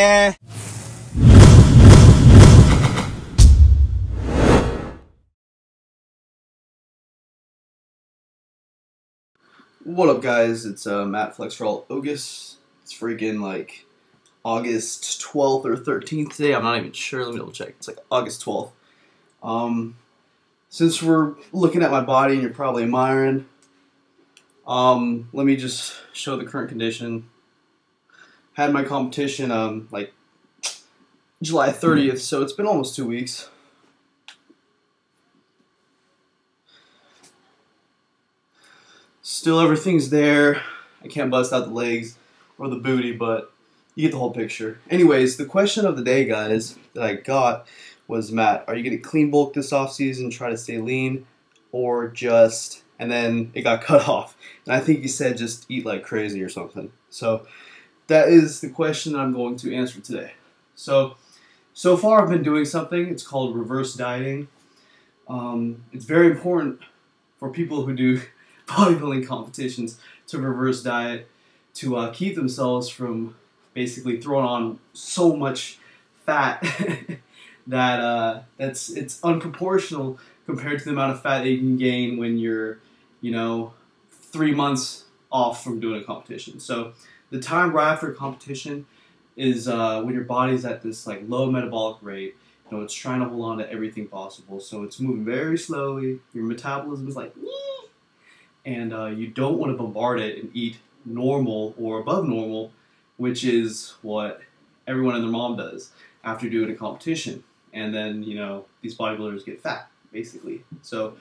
Yeah. What up, guys? It's Matt Flex for all Ogus. It's freaking like August 12th or 13th today. I'm not even sure. Let me double check. It's like August 12th. Since we're looking at my body and you're probably admiring, let me just show the current condition. Had my competition like July 30th, so it's been almost 2 weeks. Still everything's there. I can't bust out the legs or the booty, but you get the whole picture. Anyways, the question of the day, guys, that I got was, Matt, are you going to clean bulk this off season, try to stay lean, or just, and then it got cut off. And I think you said just eat like crazy or something. So that is the question that I'm going to answer today. So far I've been doing something. It's called reverse dieting. It's very important for people who do bodybuilding competitions to reverse diet, to keep themselves from basically throwing on so much fat that it's unproportional compared to the amount of fat that you can gain when you're, 3 months off from doing a competition. So the time right after a competition is when your body's at this like low metabolic rate. It's trying to hold on to everything possible, so it's moving very slowly. Your metabolism is like, and you don't want to bombard it and eat normal or above normal, which is what everyone and their mom does after doing a competition. And then, these bodybuilders get fat, basically. So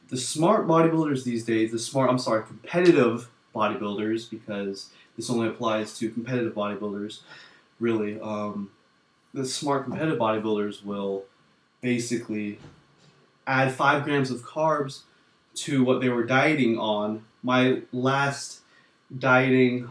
the smart bodybuilders these days, competitive bodybuilders, because this only applies to competitive bodybuilders, really, the smart competitive bodybuilders will basically add 5 grams of carbs to what they were dieting on. My last dieting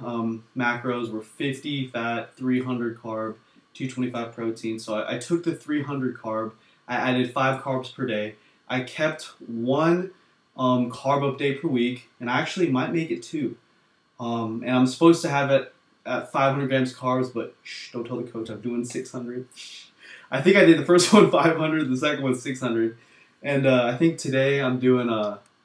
macros were 50 fat, 300 carb, 225 protein. So I took the 300 carb, I added 5 carbs per day. I kept 1 carb up day per week, and I actually might make it 2. And I'm supposed to have it at 500 grams carbs, but shh, don't tell the coach I'm doing 600. I think I did the first one 500, the second one 600. And I think today I'm doing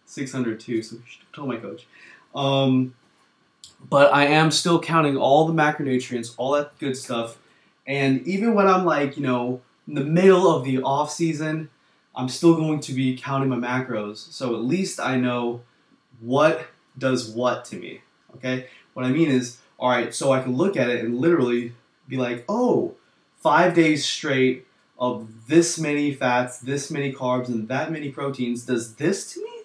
600 too, so don't tell my coach. But I am still counting all the macronutrients, all that good stuff. And even when I'm like, in the middle of the off season, I'm still going to be counting my macros. So at least I know what does what to me, okay? What I mean is, all right, so I can look at it and literally be like, oh, 5 days straight of this many fats, this many carbs, and that many proteins does this to me?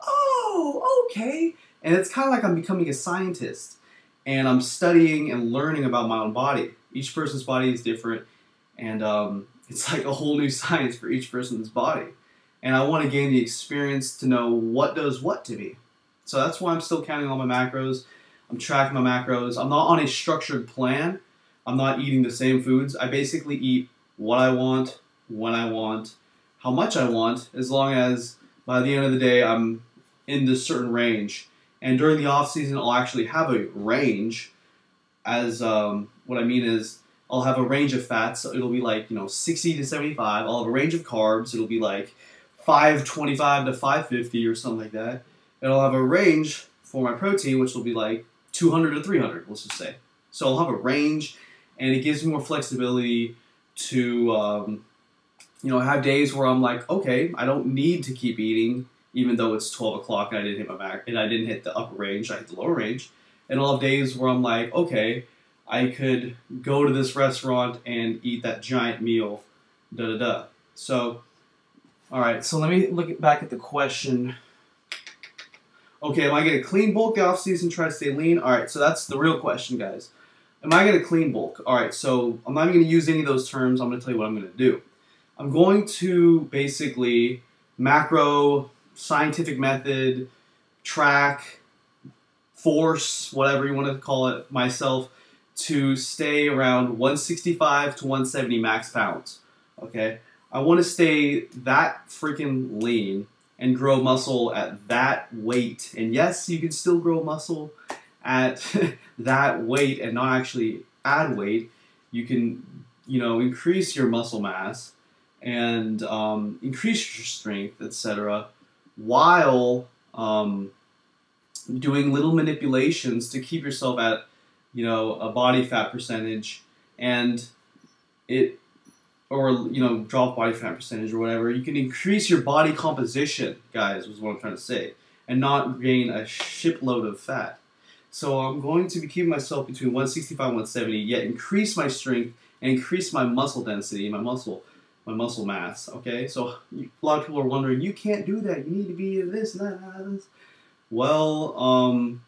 Oh, okay. And it's kind of like I'm becoming a scientist, and I'm studying and learning about my own body. Each person's body is different, and it's like a whole new science for each person's body. And I want to gain the experience to know what does what to me. So that's why I'm still counting all my macros. I'm tracking my macros. I'm not on a structured plan. I'm not eating the same foods. I basically eat what I want, when I want, how much I want, as long as by the end of the day I'm in this certain range. And during the off season, I'll actually have a range. As what I mean is, I'll have a range of fats. So it'll be like 60 to 75. I'll have a range of carbs. It'll be like 525 to 550 or something like that. And I'll have a range for my protein, which will be like 200 to 300. Let's just say. So I'll have a range, and it gives me more flexibility to have days where I'm like, okay, I don't need to keep eating, even though it's 12 o'clock and I didn't hit my back, and I didn't hit the upper range, I hit the lower range. And I'll have days where I'm like, okay, I could go to this restaurant and eat that giant meal, da-da-da. So, alright, so let me look back at the question. Okay, am I going to clean bulk the off-season, try to stay lean? Alright, so that's the real question, guys. Am I going to clean bulk? Alright, so I'm not even going to use any of those terms. I'm going to tell you what I'm going to do. I'm going to basically macro, scientific method, track, force, whatever you want to call it, myself to stay around 165 to 170 max pounds. Okay? I want to stay that freaking lean and grow muscle at that weight. And yes, you can still grow muscle at that weight and not actually add weight you can, you know, increase your muscle mass and increase your strength, etc., while doing little manipulations to keep yourself at, you know, a body fat percentage, and or, you know, drop body fat percentage or whatever. You can increase your body composition, guys, was what I'm trying to say, and not gain a shipload of fat. So I'm going to be keeping myself between 165 and 170, yet increase my strength and increase my muscle density, my muscle mass, okay? So a lot of people are wondering, you can't do that, you need to be this and that and this. Well,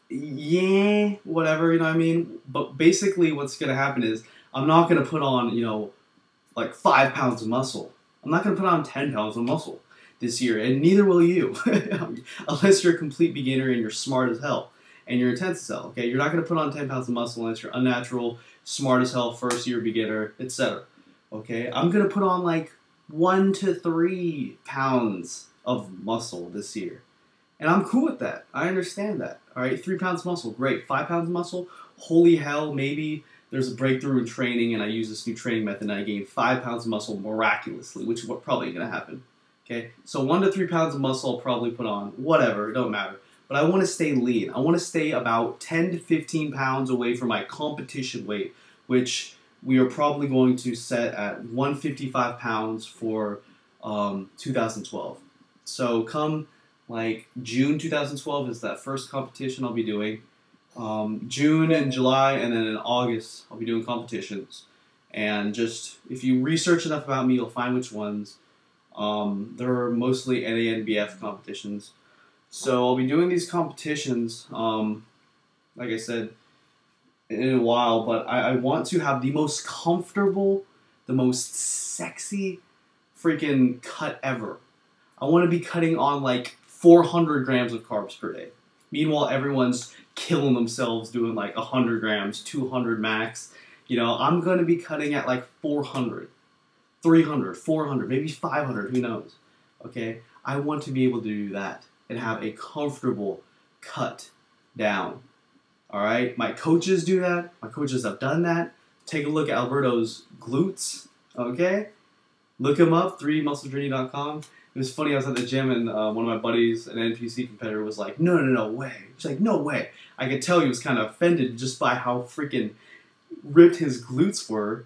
yeah, whatever, you know what I mean? But basically what's going to happen is I'm not going to put on, you know, like 5 pounds of muscle. I'm not going to put on 10 pounds of muscle this year, and neither will you, unless you're a complete beginner and you're smart as hell and you're intense as hell, okay? You're not going to put on 10 pounds of muscle unless you're unnatural, smart as hell, first year beginner, etc. Okay? I'm going to put on like 1 to 3 pounds of muscle this year. And I'm cool with that. I understand that. All right, 3 pounds of muscle, great. 5 pounds of muscle, holy hell, maybe there's a breakthrough in training and I use this new training method and I gain 5 pounds of muscle miraculously, which is what probably going to happen. Okay, so 1 to 3 pounds of muscle I'll probably put on, whatever, it don't matter. But I want to stay lean. I want to stay about 10 to 15 pounds away from my competition weight, which we are probably going to set at 155 pounds for 2012. So come like June 2012 is that first competition I'll be doing. June and July, and then in August I'll be doing competitions. And just, if you research enough about me, you'll find which ones. They're mostly NANBF competitions. So I'll be doing these competitions, like I said, in a while, but I want to have the most comfortable, the most sexy freaking cut ever. I want to be cutting on like 400 grams of carbs per day. Meanwhile, everyone's killing themselves doing like 100 grams, 200 max. You know, I'm going to be cutting at like 400. 300, 400, maybe 500, who knows, okay? I want to be able to do that and have a comfortable cut down, all right? My coaches do that. My coaches have done that. Take a look at Alberto's glutes, okay? Look him up, 3musclejourney.com. It was funny, I was at the gym and one of my buddies, an NPC competitor, was like, no way. He's like, no way. I could tell he was kind of offended just by how freaking ripped his glutes were.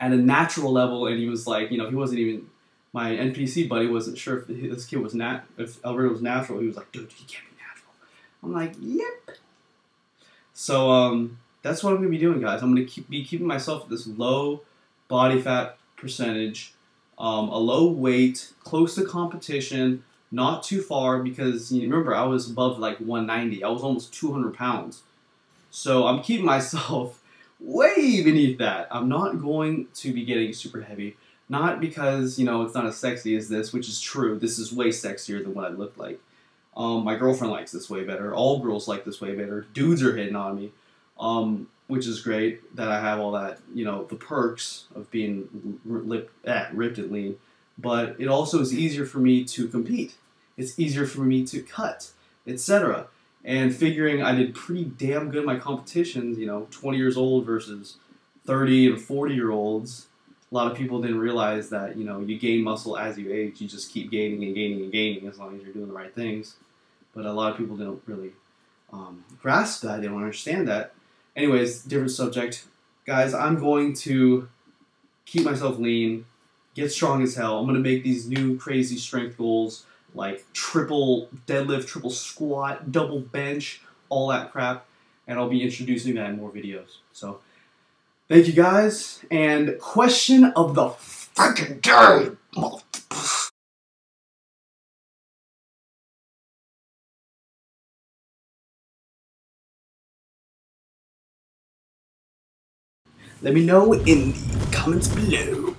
At a natural level, and he was like, you know, he wasn't even, my NPC buddy wasn't sure if this kid was if Alberto was natural. He was like, dude, he can't be natural. I'm like, yep. So that's what I'm gonna be doing, guys. I'm gonna be keeping myself at this low body fat percentage, a low weight, close to competition, not too far, because you remember I was above like 190. I was almost 200 pounds. So I'm keeping myself way beneath that. I'm not going to be getting super heavy. Not because, you know, it's not as sexy as this, which is true. This is way sexier than what I look like. My girlfriend likes this way better. All girls like this way better. Dudes are hitting on me, which is great that I have all that, you know, the perks of being ripped and lean. But it also is easier for me to compete. It's easier for me to cut, etc. And figuring I did pretty damn good in my competitions, you know, 20 years old versus 30 and 40-year-olds. A lot of people didn't realize that, you know, you gain muscle as you age. You just keep gaining and gaining and gaining as long as you're doing the right things. But a lot of people don't really grasp that. They don't understand that. Anyways, different subject. Guys, I'm going to keep myself lean, get strong as hell. I'm going to make these new crazy strength goals, like triple deadlift, triple squat, double bench, all that crap, and I'll be introducing that in more videos. So, thank you guys, and question of the freaking day. Let me know in the comments below.